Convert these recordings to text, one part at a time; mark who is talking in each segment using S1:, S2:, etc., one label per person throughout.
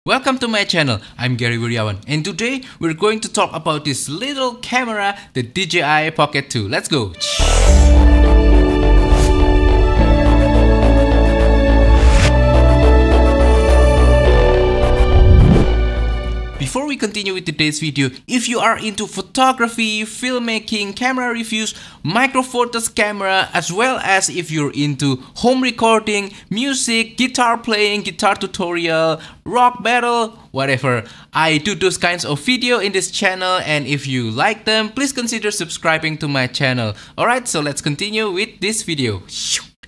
S1: Welcome to my channel. I'm Gary Wiryawan, and today we're going to talk about this little camera, the DJI Pocket 2. Let's go! Before we continue with today's video, if you are into photography, filmmaking, camera reviews, micro photos camera, as well as if you're into home recording, music, guitar playing, guitar tutorial, rock battle, whatever, I do those kinds of video in this channel, and if you like them, please consider subscribing to my channel. Alright, so let's continue with this video.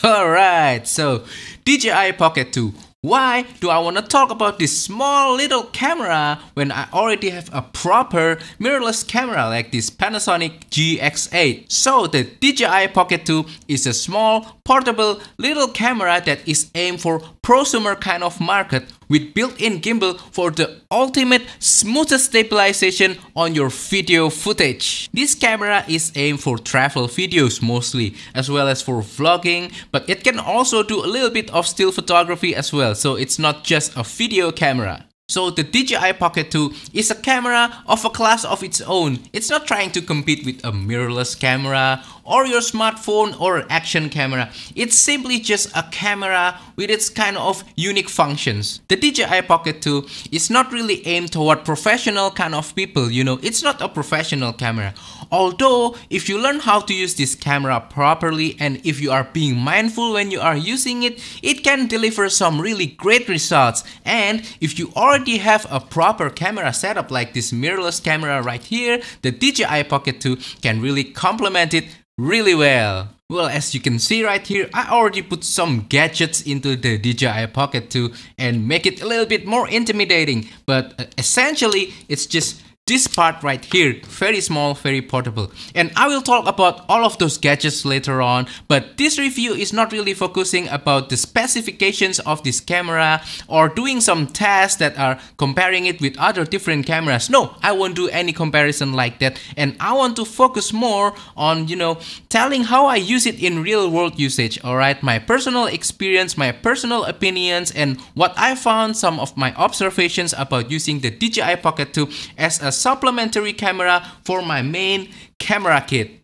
S1: Alright, so DJI Pocket 2. Why do I want to talk about this small little camera when I already have a proper mirrorless camera like this Panasonic GX8? So the DJI Pocket 2 is a small, portable little camera that is aimed for prosumer kind of market with built-in gimbal for the ultimate smoothest stabilization on your video footage. This camera is aimed for travel videos mostly, as well as for vlogging, but it can also do a little bit of still photography as well, so it's not just a video camera. So the DJI Pocket 2 is a camera of a class of its own. It's not trying to compete with a mirrorless camera or your smartphone or action camera. It's simply just a camera with its kind of unique functions. The DJI Pocket 2 is not really aimed toward professional kind of people, you know, it's not a professional camera. Although, if you learn how to use this camera properly and if you are being mindful when you are using it, it can deliver some really great results. And if you already have a proper camera setup like this mirrorless camera right here, the DJI Pocket 2 can really complement it really well. Well, as you can see right here, I already put some gadgets into the DJI Pocket 2 and make it a little bit more intimidating. But essentially, it's just this part right here, very small, very portable. And I will talk about all of those gadgets later on, but this review is not really focusing about the specifications of this camera or doing some tests that are comparing it with other different cameras. No, I won't do any comparison like that, and I want to focus more on, telling how I use it in real world usage, alright? My personal experience, my personal opinions, and what I found, some of my observations about using the DJI Pocket 2 as a supplementary camera for my main camera kit.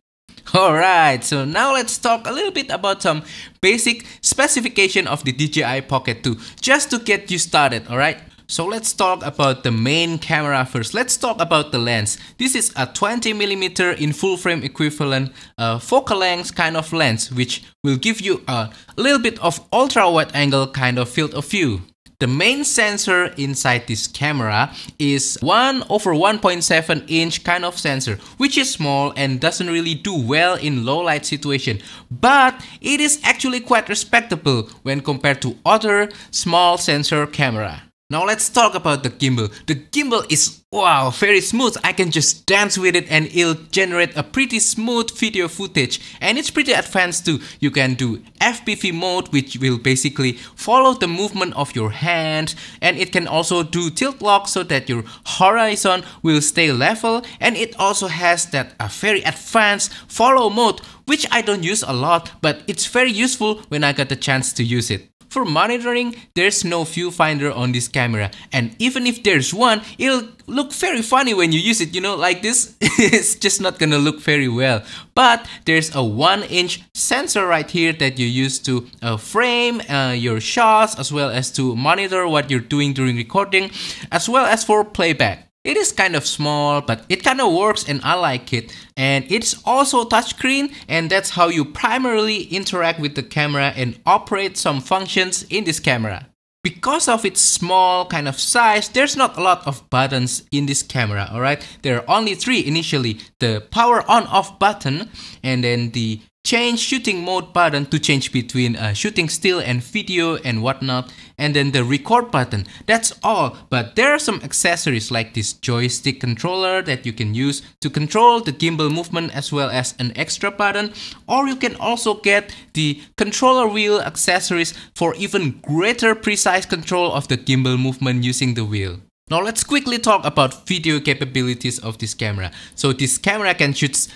S1: Alright, so now let's talk a little bit about some basic specification of the DJI Pocket 2 just to get you started, alright? So let's talk about the main camera first. Let's talk about the lens. This is a 20mm in full frame equivalent focal length kind of lens, which will give you a little bit of ultra wide angle kind of field of view. The main sensor inside this camera is 1/1.7 inch kind of sensor, which is small and doesn't really do well in low light situation, but it is actually quite respectable when compared to other small sensor camera. Now let's talk about the gimbal. The gimbal is, wow, very smooth. I can just dance with it and it'll generate a pretty smooth video footage. And it's pretty advanced too. You can do FPV mode, which will basically follow the movement of your hand. And it can also do tilt lock so that your horizon will stay level. And it also has that very advanced follow mode, which I don't use a lot, but it's very useful when I got the chance to use it. For monitoring, there's no viewfinder on this camera, and even if there's one, it'll look very funny when you use it, like this. It's just not gonna look very well. But there's a 1-inch sensor right here that you use to frame your shots, as well as to monitor what you're doing during recording, as well as for playback. It is kind of small, but it kind of works and I like it. And it's also touchscreen, and that's how you primarily interact with the camera and operate some functions in this camera. Because of its small kind of size, there's not a lot of buttons in this camera, alright? There are only 3 initially. The power on off button, and then the change shooting mode button to change between shooting still and video and whatnot, and then the record button. That's all, but there are some accessories like this joystick controller that you can use to control the gimbal movement, as well as an extra button, or you can also get the controller wheel accessories for even greater precise control of the gimbal movement using the wheel. Now let's quickly talk about video capabilities of this camera. So this camera can shoot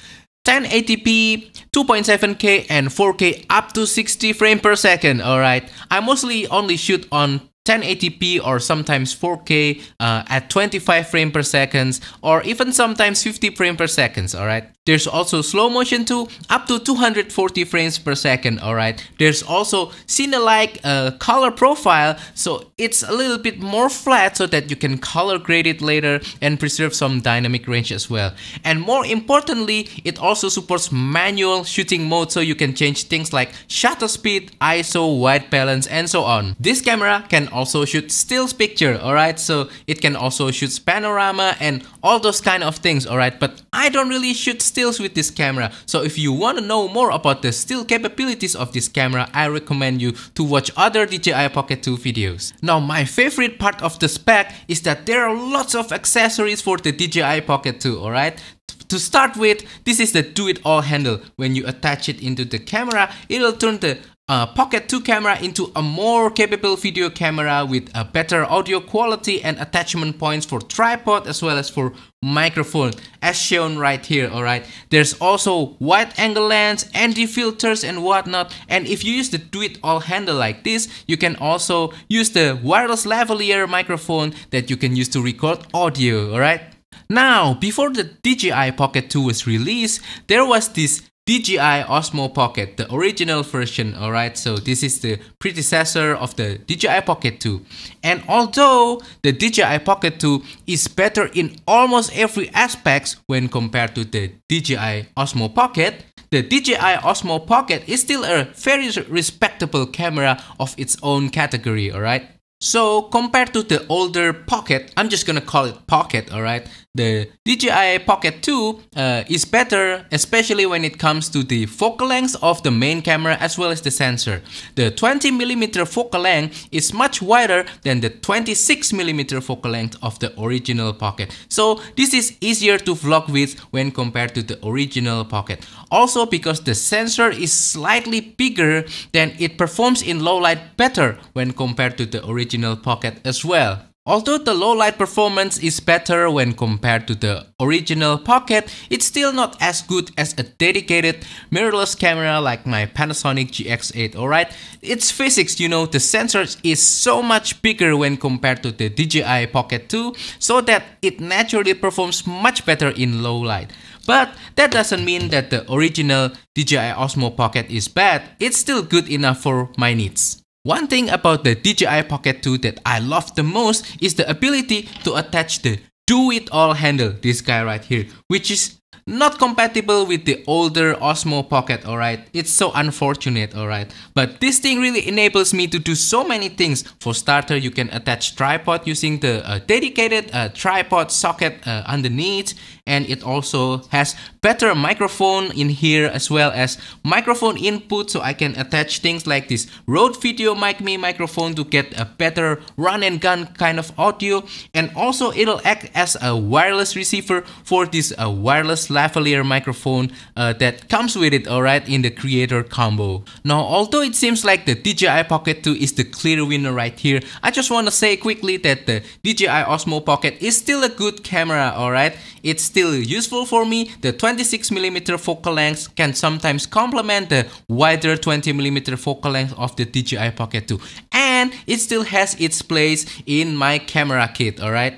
S1: 1080p, 2.7K and 4K up to 60 frames per second, alright. I mostly only shoot on 1080p or sometimes 4K at 25 frames per second or even sometimes 50 frames per second, alright? There's also slow motion too, up to 240 frames per second, alright? There's also cine-like color profile, so it's a little bit more flat so that you can color grade it later and preserve some dynamic range as well. And more importantly, it also supports manual shooting mode, so you can change things like shutter speed, ISO, white balance, and so on. This camera can also shoot stills picture, alright? So it can also shoot panorama and all those kind of things, alright? But I don't really shoot stills with this camera, so if you want to know more about the still capabilities of this camera, I recommend you to watch other DJI Pocket 2 videos. Now, my favorite part of the spec is that there are lots of accessories for the DJI Pocket 2, alright? To start with, this is the do-it-all handle. When you attach it into the camera, it will turn the Pocket 2 camera into a more capable video camera with a better audio quality and attachment points for tripod as well as for microphone, as shown right here, alright? There's also wide angle lens, anti-filters and whatnot, and if you use the do-it-all handle like this, you can also use the wireless lavalier microphone that you can use to record audio, alright? Now, before the DJI Pocket 2 was released, there was this DJI Osmo Pocket, the original version, alright? So this is the predecessor of the DJI Pocket 2. And although the DJI Pocket 2 is better in almost every aspect when compared to the DJI Osmo Pocket, the DJI Osmo Pocket is still a very respectable camera of its own category, alright? So compared to the older Pocket, I'm just gonna call it Pocket, alright? The DJI Pocket 2 is better, especially when it comes to the focal length of the main camera as well as the sensor. The 20mm focal length is much wider than the 26mm focal length of the original Pocket. So this is easier to vlog with when compared to the original Pocket. Also because the sensor is slightly bigger, then it performs in low light better when compared to the original Pocket as well. Although the low light performance is better when compared to the original Pocket, it's still not as good as a dedicated mirrorless camera like my Panasonic GX8, alright? It's physics, you know, the sensor is so much bigger when compared to the DJI Pocket 2, so that it naturally performs much better in low light. But that doesn't mean that the original DJI Osmo Pocket is bad, it's still good enough for my needs. One thing about the DJI Pocket 2 that I love the most is the ability to attach the do-it-all handle, this guy right here, which is not compatible with the older Osmo Pocket, alright? It's so unfortunate, alright? But this thing really enables me to do so many things. For starter, you can attach tripod using the dedicated tripod socket underneath, and it also has better microphone in here as well as microphone input, so I can attach things like this Rode Video Mic Me microphone to get a better run and gun kind of audio, and also it'll act as a wireless receiver for this wireless lavalier microphone that comes with it, alright, in the creator combo. Now, although it seems like the DJI Pocket 2 is the clear winner right here, I just want to say quickly that the DJI Osmo Pocket is still a good camera, alright? It's still useful for me. The 26mm focal length can sometimes complement the wider 20mm focal length of the DJI Pocket 2. And it still has its place in my camera kit, alright?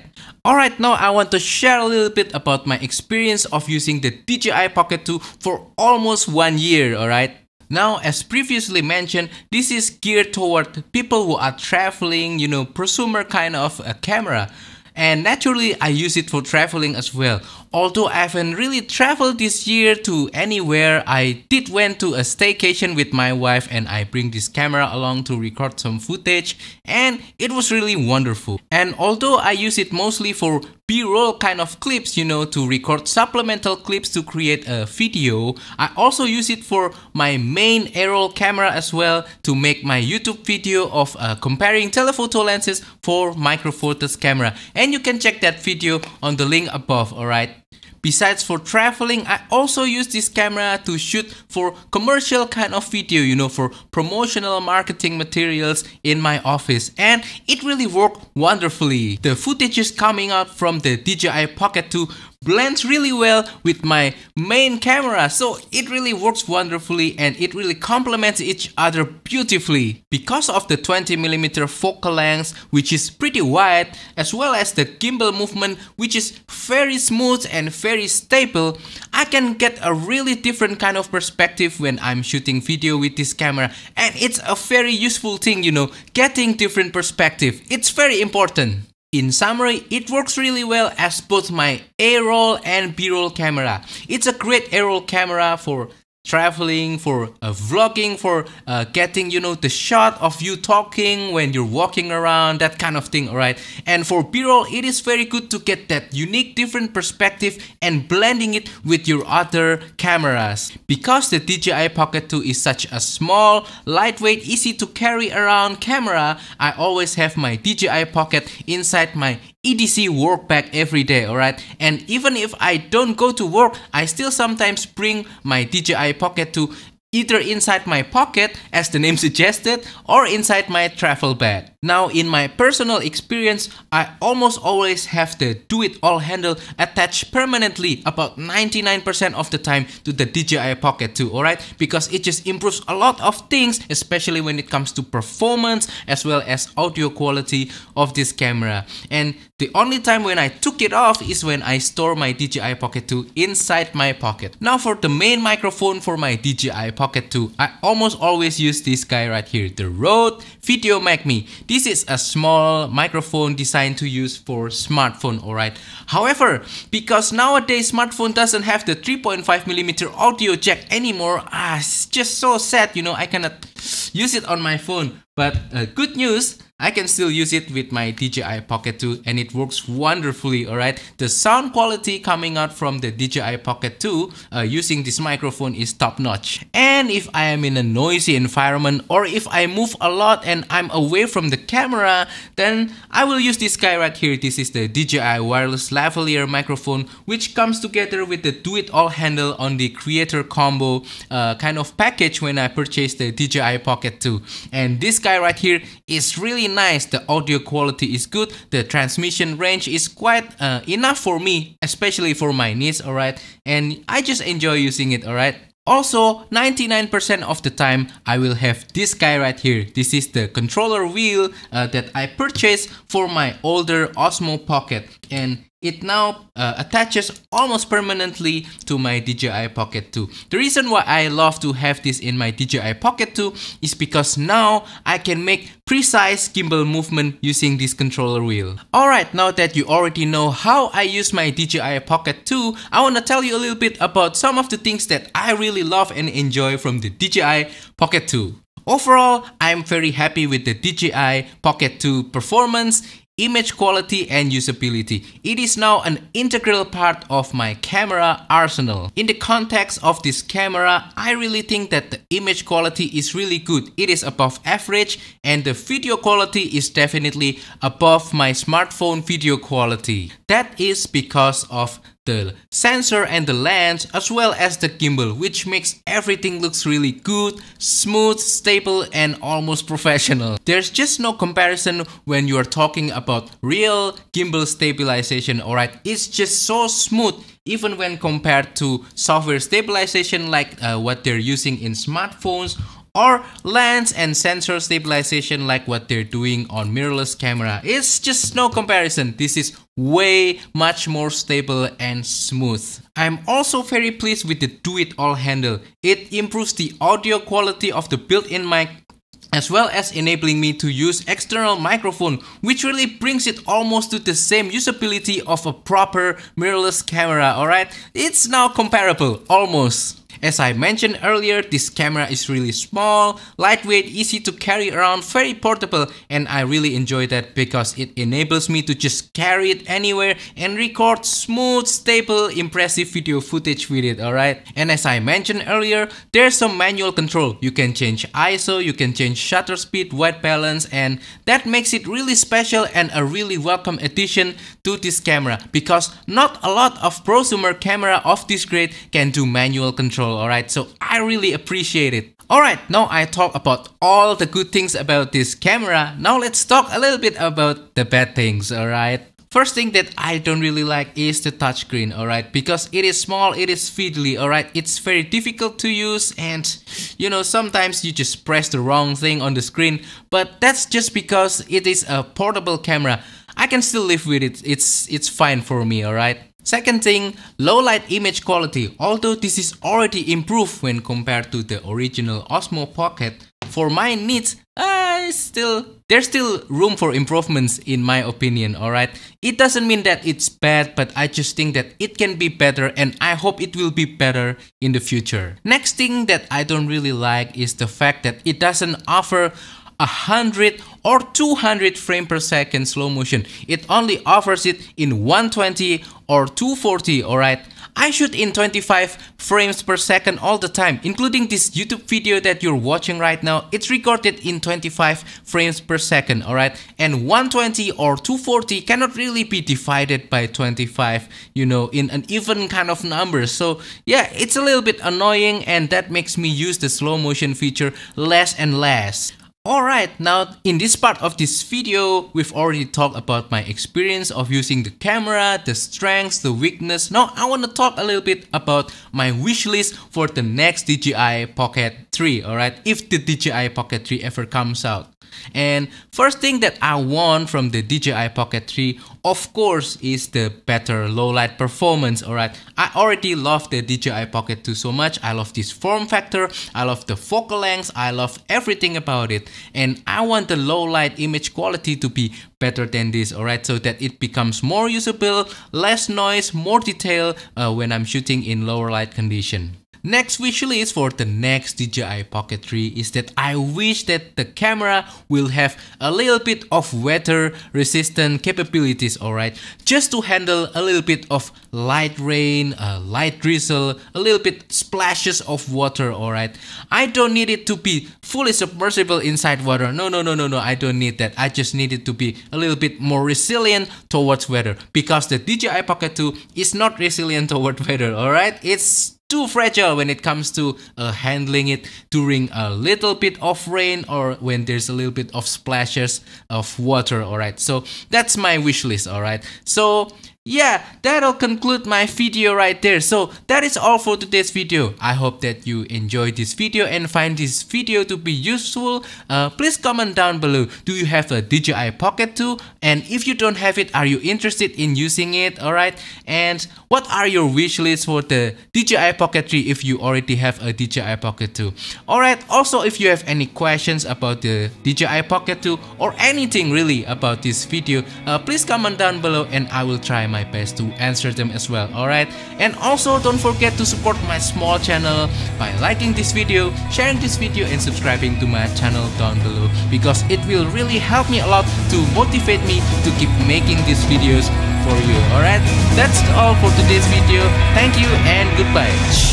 S1: Alright, now I want to share a little bit about my experience of using the DJI Pocket 2 for almost 1 year, alright? Now, as previously mentioned, this is geared toward people who are traveling, you know, prosumer kind of a camera. And naturally, I use it for traveling as well. Although I haven't really traveled this year to anywhere, I did went to a staycation with my wife and I bring this camera along to record some footage, and it was really wonderful. And although I use it mostly for B-roll kind of clips, you know, to record supplemental clips to create a video, I also use it for my main A-roll camera as well to make my YouTube video of comparing telephoto lenses for Micro Four Thirds camera. And you can check that video on the link above, alright? Besides for traveling, I also use this camera to shoot for commercial kind of video, you know, for promotional marketing materials in my office, and it really worked wonderfully. The footages coming out from the DJI Pocket 2 blends really well with my main camera, so it really works wonderfully and it really complements each other beautifully. Because of the 20mm focal length, which is pretty wide, as well as the gimbal movement, which is very smooth and very stable, I can get a really different kind of perspective when I'm shooting video with this camera, and it's a very useful thing, you know, getting different perspective. It's very important. In summary, it works really well as both my A-roll and B-roll camera. It's a great A-roll camera for traveling, for vlogging, for getting, you know, the shot of you talking when you're walking around, that kind of thing, alright? And for B-roll, it is very good to get that unique different perspective and blending it with your other cameras. Because the DJI Pocket 2 is such a small, lightweight, easy to carry around camera, I always have my DJI Pocket inside my EDC work bag every day, alright? And even if I don't go to work, I still sometimes bring my DJI Pocket 2 either inside my pocket, as the name suggested, or inside my travel bag. Now, in my personal experience, I almost always have the do-it-all handle attached permanently about 99% of the time to the DJI Pocket 2, alright? Because it just improves a lot of things, especially when it comes to performance as well as audio quality of this camera. And the only time when I took it off is when I store my DJI Pocket 2 inside my pocket. Now, for the main microphone for my DJI Pocket 2, I almost always use this guy right here, the Rode VideoMac. This is a small microphone designed to use for smartphone, alright? However, because nowadays smartphone doesn't have the 3.5mm audio jack anymore, it's just so sad, you know, I cannot use it on my phone. But good news, I can still use it with my DJI Pocket 2 and it works wonderfully, alright? The sound quality coming out from the DJI Pocket 2 using this microphone is top notch. And if I am in a noisy environment or if I move a lot and I'm away from the camera, then I will use this guy right here. This is the DJI wireless lavalier microphone, which comes together with the do-it-all handle on the creator combo kind of package when I purchased the DJI Pocket 2. And this guy right here is really nice. The audio quality is good, the transmission range is quite enough for me, especially for my needs, alright? And I just enjoy using it, alright? Also, 99% of the time, I will have this guy right here. This is the controller wheel that I purchased for my older Osmo Pocket, and it now attaches almost permanently to my DJI Pocket 2. The reason why I love to have this in my DJI Pocket 2 is because now I can make precise gimbal movement using this controller wheel. Alright, now that you already know how I use my DJI Pocket 2, I want to tell you a little bit about some of the things that I really love and enjoy from the DJI Pocket 2. Overall, I'm very happy with the DJI Pocket 2 performance, image quality and usability. It is now an integral part of my camera arsenal. In the context of this camera, I really think that the image quality is really good. It is above average and the video quality is definitely above my smartphone video quality. That is because of the sensor and the lens as well as the gimbal, which makes everything looks really good, smooth, stable and almost professional. There's just no comparison when you are talking about real gimbal stabilization, alright? It's just so smooth even when compared to software stabilization like what they're using in smartphones, or lens and sensor stabilization like what they're doing on mirrorless camera. It's just no comparison. This is way much more stable and smooth. I'm also very pleased with the do-it-all handle. It improves the audio quality of the built-in mic as well as enabling me to use external microphone, which really brings it almost to the same usability of a proper mirrorless camera, alright? It's now comparable, almost. As I mentioned earlier, this camera is really small, lightweight, easy to carry around, very portable, and I really enjoy that because it enables me to just carry it anywhere and record smooth, stable, impressive video footage with it, alright? And as I mentioned earlier, there's some manual control. You can change ISO, you can change shutter speed, white balance, and that makes it really special and a really welcome addition to this camera because not a lot of prosumer camera of this grade can do manual control. Alright, so I really appreciate it. Alright, now I talk about all the good things about this camera. Now let's talk a little bit about the bad things, alright? First thing that I don't really like is the touchscreen, alright, because it is small, it is fiddly, alright, it's very difficult to use, and sometimes you just press the wrong thing on the screen, but that's just because it is a portable camera. I can still live with it, it's fine for me, alright. Second thing, low light image quality. Although this is already improved when compared to the original Osmo Pocket, for my needs, there's still room for improvements in my opinion, alright. It doesn't mean that it's bad, but I just think that it can be better, and I hope it will be better in the future. Next thing that I don't really like is the fact that it doesn't offer 100 or 200 frame per second slow motion. It only offers it in 120 or 240, alright. I shoot in 25 frames per second all the time, including this YouTube video that you're watching right now. It's recorded in 25 frames per second, alright. And 120 or 240 cannot really be divided by 25, in an even kind of number. So yeah, it's a little bit annoying, and that makes me use the slow motion feature less and less. Alright, now in this part of this video, we've already talked about my experience of using the camera, the strengths, the weakness. Now I want to talk a little bit about my wish list for the next DJI Pocket 3, alright, if the DJI Pocket 3 ever comes out. And first thing that I want from the DJI Pocket 3, of course, is the better low light performance, alright. I already love the DJI Pocket 2 so much. I love this form factor, I love the focal length, I love everything about it. And I want the low light image quality to be better than this, alright, so that it becomes more usable, less noise, more detail when I'm shooting in lower light condition. Next wish list for the next DJI Pocket 3 is that I wish that the camera will have a little bit of weather resistant capabilities, alright, just to handle a little bit of light rain, light drizzle, a little bit splashes of water, alright. I don't need it to be fully submersible inside water. No, I don't need that. I just need it to be a little bit more resilient towards weather, because the DJI Pocket 2 is not resilient toward weather, alright. It's too fragile when it comes to handling it during a little bit of rain or when there's a little bit of splashes of water, alright. So that's my wish list, alright. So yeah, that'll conclude my video right there. So that is all for today's video. I hope that you enjoyed this video and find this video to be useful. Please comment down below, do you have a DJI Pocket 2? And if you don't have it, are you interested in using it, alright? And what are your wish lists for the DJI Pocket 3 if you already have a DJI Pocket 2? Alright, also if you have any questions about the DJI Pocket 2 or anything really about this video, please comment down below and I will try my best to answer them as well, alright? And also don't forget to support my small channel by liking this video, sharing this video and subscribing to my channel down below, because it will really help me a lot to motivate me to keep making these videos for you, alright? That's all for today's video. Thank you and goodbye.